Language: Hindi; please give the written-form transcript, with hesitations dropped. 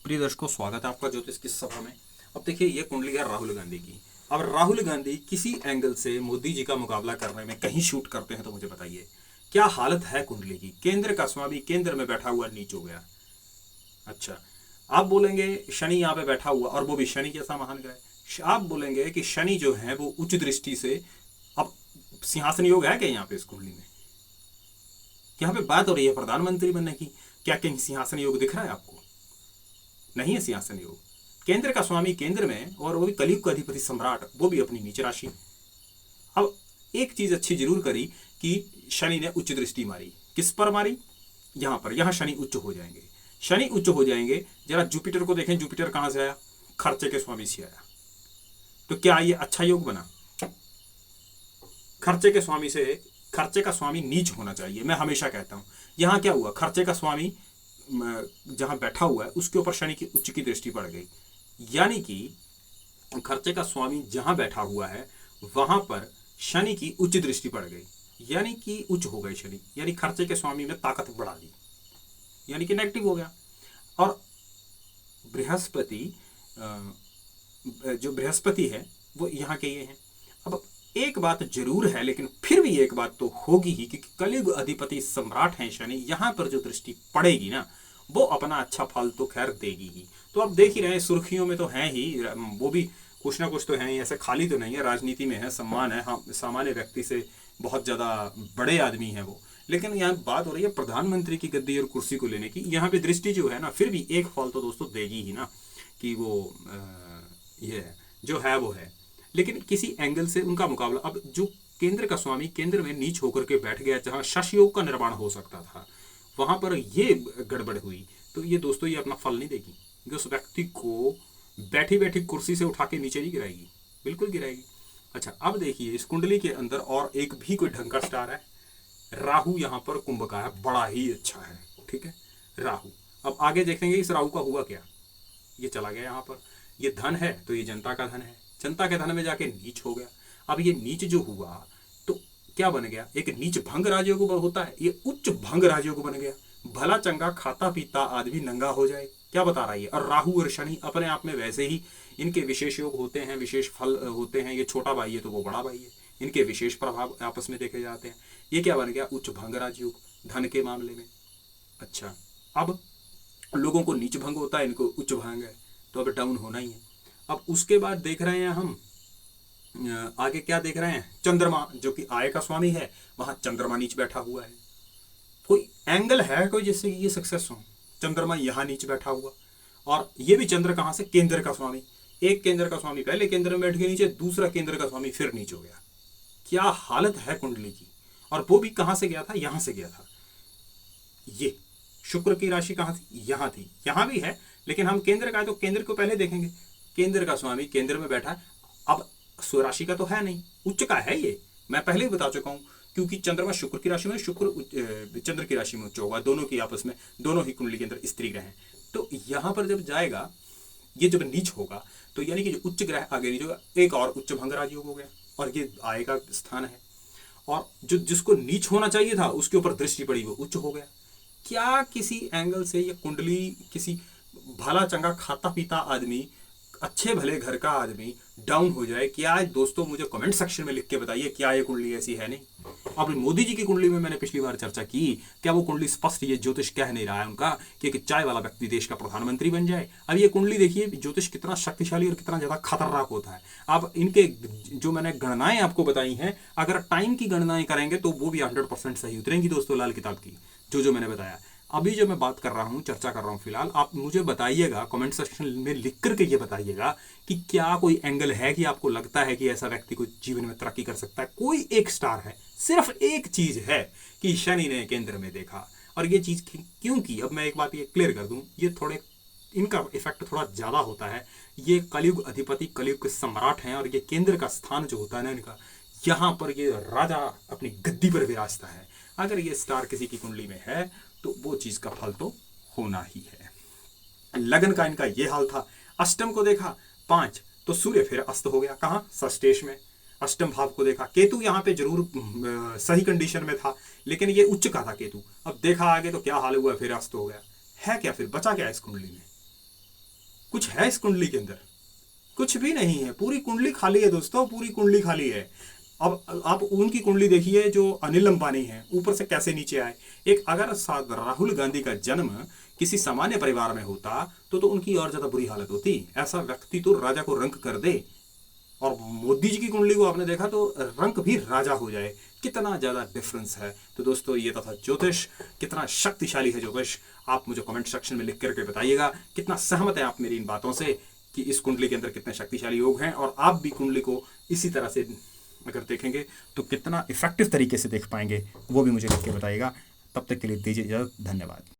प्रिय दर्शकों, स्वागत है आपका ज्योतिष की सभा में। अब देखिए, ये कुंडली है राहुल गांधी की। अब राहुल गांधी किसी एंगल से मोदी जी का मुकाबला करने में कहीं शूट करते हैं तो मुझे बताइए क्या हालत है कुंडली की। केंद्र का स्वामी केंद्र में बैठा हुआ नीच हो गया। अच्छा, आप बोलेंगे शनि यहाँ पे बैठा हुआ, और वो भी शनि जैसा महान ग्रह। आप बोलेंगे कि शनि जो है वो उच्च दृष्टि से, अब सिंहासन योग है क्या यहाँ पे इस कुंडली में? यहाँ पे बात हो रही है प्रधानमंत्री बनने की। क्या कहीं सिंहासन योग दिख रहा है आपको? नहीं है सिंहासन योग। केंद्र का स्वामी केंद्र में, और वो भी कलयुग का अधिपति सम्राट, वो भी अपनी नीच राशि। अब एक चीज अच्छी जरूर करी कि शनि ने उच्च दृष्टि मारी। किस पर मारी? यहां पर। यहां शनि उच्च हो जाएंगे। शनि उच्च हो जाएंगे। जरा जुपिटर को देखें, जुपिटर कहां से आया? खर्चे के स्वामी से आया। तो क्या ये अच्छा योग बना? खर्चे के स्वामी से, खर्चे का स्वामी नीच होना चाहिए, मैं हमेशा कहता हूं। यहां क्या हुआ? खर्चे का स्वामी जहां बैठा हुआ है उसके ऊपर शनि की उच्च की दृष्टि पड़ गई। यानी कि खर्चे का स्वामी जहां बैठा हुआ है वहां पर शनि की उच्च दृष्टि पड़ गई, यानी कि उच्च हो गई शनि, यानी खर्चे के स्वामी में ताकत बढ़ा दी, यानी कि नेगेटिव हो गया। और बृहस्पति, जो बृहस्पति है वो यहाँ के ये हैं। अब एक बात जरूर है, लेकिन फिर भी एक बात तो होगी ही, क्योंकि कलयुग अधिपति सम्राट हैं शनि। यहां पर जो दृष्टि पड़ेगी ना, वो अपना अच्छा फल तो खैर देगी ही। तो अब देख ही रहे हैं, सुर्खियों में तो हैं ही, वो भी कुछ ना कुछ तो है ही, ऐसे खाली तो नहीं है। राजनीति में है, सम्मान है, हाँ, सामान्य व्यक्ति से बहुत ज्यादा बड़े आदमी है वो। लेकिन यहाँ बात हो रही है प्रधानमंत्री की गद्दी और कुर्सी को लेने की। यहाँ पे दृष्टि जो है ना, फिर भी एक फल तो दोस्तों देगी ही ना, कि वो ये जो है वो है। लेकिन किसी एंगल से उनका मुकाबला, अब जो केंद्र का स्वामी केंद्र में नीच होकर के बैठ गया, जहां शश योग का निर्माण हो सकता था, वहां पर ये गड़बड़ हुई, तो ये दोस्तों ये अपना फल नहीं देगी। कि उस व्यक्ति को बैठी बैठी कुर्सी से उठा के नीचे नहीं गिराएगी, बिल्कुल गिराएगी। अच्छा, अब देखिए इस कुंडली के अंदर और एक भी कोई ढंग का स्टार है। राहु यहाँ पर कुंभ का है, बड़ा ही अच्छा है। ठीक है, राहु। अब आगे देखेंगे इस राहु का हुआ क्या। ये चला गया यहाँ पर, ये धन है तो ये जनता का धन है, जनता के धन में जाके नीच हो गया। अब ये नीच जो हुआ तो क्या बन गया? एक नीच भंग राजयोग होता है, ये उच्च भंग राजयोग बन गया। भला चंगा खाता पीता आदमी नंगा हो जाए, क्या बता रहा है ये? और राहु और शनि अपने आप में वैसे ही इनके विशेष योग होते हैं, विशेष फल होते हैं। ये छोटा भाई है तो वो बड़ा भाई है, इनके विशेष प्रभाव आपस में देखे जाते हैं। ये क्या बन गया? उच्च भंग राजयोग धन के मामले में। अच्छा, अब लोगों को नीच भंग होता है, इनको उच्च भंग है, तो अब डाउन होना ही है। अब उसके बाद देख रहे हैं हम आगे क्या देख रहे हैं? चंद्रमा जो कि आय का स्वामी है, वहां चंद्रमा नीच बैठा हुआ है। कोई एंगल है कोई जिससे ये सक्सेस हो? चंद्रमा यहां नीच बैठा हुआ, और ये भी चंद्र कहां से? केंद्र का स्वामी। एक केंद्र का स्वामी पहले केंद्र में बैठ के नीचे, दूसरा केंद्र का स्वामी फिर नीच हो गया। क्या हालत है कुंडली की! और वो भी कहां से गया था? यहां से गया था। ये शुक्र की राशि कहां थी? यहां थी। यहां भी है, लेकिन हम केंद्र का है तो केंद्र को पहले देखेंगे। केंद्र का स्वामी केंद्र में बैठा है। अब स्वराशि का तो है नहीं, उच्च का है ये, मैं पहले ही बता चुका हूं। क्योंकि चंद्रमा शुक्र की राशि में, शुक्र चंद्र की राशि में उच्च होगा, दोनों की आपस में, दोनों ही कुंडली के अंदर स्त्री ग्रह हैं। तो यहां पर जब जाएगा, ये जब नीच होगा, तो यानी कि जो उच्च ग्रह आगे नीच होगा, एक और उच्च भंग राजयोग हो गया, और ये आय का स्थान है। और जो जिसको नीच होना चाहिए था उसके ऊपर दृष्टि पड़ी, वो उच्च हो गया। क्या किसी एंगल से ये कुंडली किसी भला चंगा खाता पीता आदमी, अच्छे भले घर का आदमी डाउन हो जाए? क्या दोस्तों मुझे कमेंट सेक्शन में लिख के बताइए, क्या ये कुंडली ऐसी है? नहीं। अब मोदी जी की कुंडली में मैंने पिछली बार चर्चा की, क्या वो कुंडली स्पष्ट ये ज्योतिष कह नहीं रहा है उनका कि एक चाय वाला व्यक्ति देश का प्रधानमंत्री बन जाए? अब ये कुंडली देखिए, ज्योतिष कितना शक्तिशाली और कितना ज्यादा खतरनाक होता है। अब इनके जो मैंने गणनाएं आपको बताई हैं, अगर टाइम की गणनाएं करेंगे तो वो भी 100% सही उतरेंगी दोस्तों, लाल किताब की जो मैंने बताया। अभी जो मैं बात कर रहा हूं, चर्चा कर रहा हूं फिलहाल, आप मुझे बताइएगा, कमेंट सेक्शन में लिख करके ये बताइएगा कि क्या कोई एंगल है कि आपको लगता है कि ऐसा व्यक्ति को जीवन में तरक्की कर सकता है। कोई एक स्टार है, सिर्फ एक चीज है कि शनि ने केंद्र में देखा। और ये चीज क्योंकि अब मैं एक बात ये क्लियर कर दूं, ये थोड़े इनका इफेक्ट थोड़ा ज्यादा होता है। ये कलयुग अधिपति, कलयुग के सम्राट हैं, और ये केंद्र का स्थान जो होता है ना इनका, यहां पर ये राजा अपनी गद्दी पर विराजता है। अगर ये स्टार किसी की कुंडली में है तो वो चीज का फल तो होना ही है। लगन का इनका ये हाल था। अष्टम को देखा 5, तो सूर्य फिर अस्त हो गया। कहां? षष्ठेश में। अष्टम भाव को देखा, केतु यहां पे जरूर सही कंडीशन में था, लेकिन ये उच्च का था केतु। अब देखा आगे तो क्या हाल हुआ, फिर अस्त हो गया। है क्या फिर बचा क्या इस कुंडली में? कुछ है इस कुंडली के अंदर? कुछ भी नहीं है, पूरी कुंडली खाली है दोस्तों, पूरी कुंडली खाली है। अब आप उनकी कुंडली देखिए जो अनिल अंबानी है, ऊपर से कैसे नीचे आए। एक अगर राहुल गांधी का जन्म किसी सामान्य परिवार में होता तो उनकी और ज्यादा बुरी हालत होती। ऐसा व्यक्ति तो राजा को रंक कर दे, और मोदी जी की कुंडली को आपने देखा तो रंक भी राजा हो जाए। कितना ज्यादा डिफरेंस है। तो दोस्तों ये था ज्योतिष, कितना शक्तिशाली है ज्योतिष। आप मुझे कमेंट सेक्शन में लिख करके बताइएगा कितना सहमत है आप मेरी इन बातों से कि इस कुंडली के अंदर कितने शक्तिशाली योग हैं, और आप भी कुंडली को इसी तरह से अगर देखेंगे तो कितना इफेक्टिव तरीके से देख पाएंगे, वो भी मुझे लिख के बताइएगा। तब तक के लिए दीजिए इजाजत, धन्यवाद।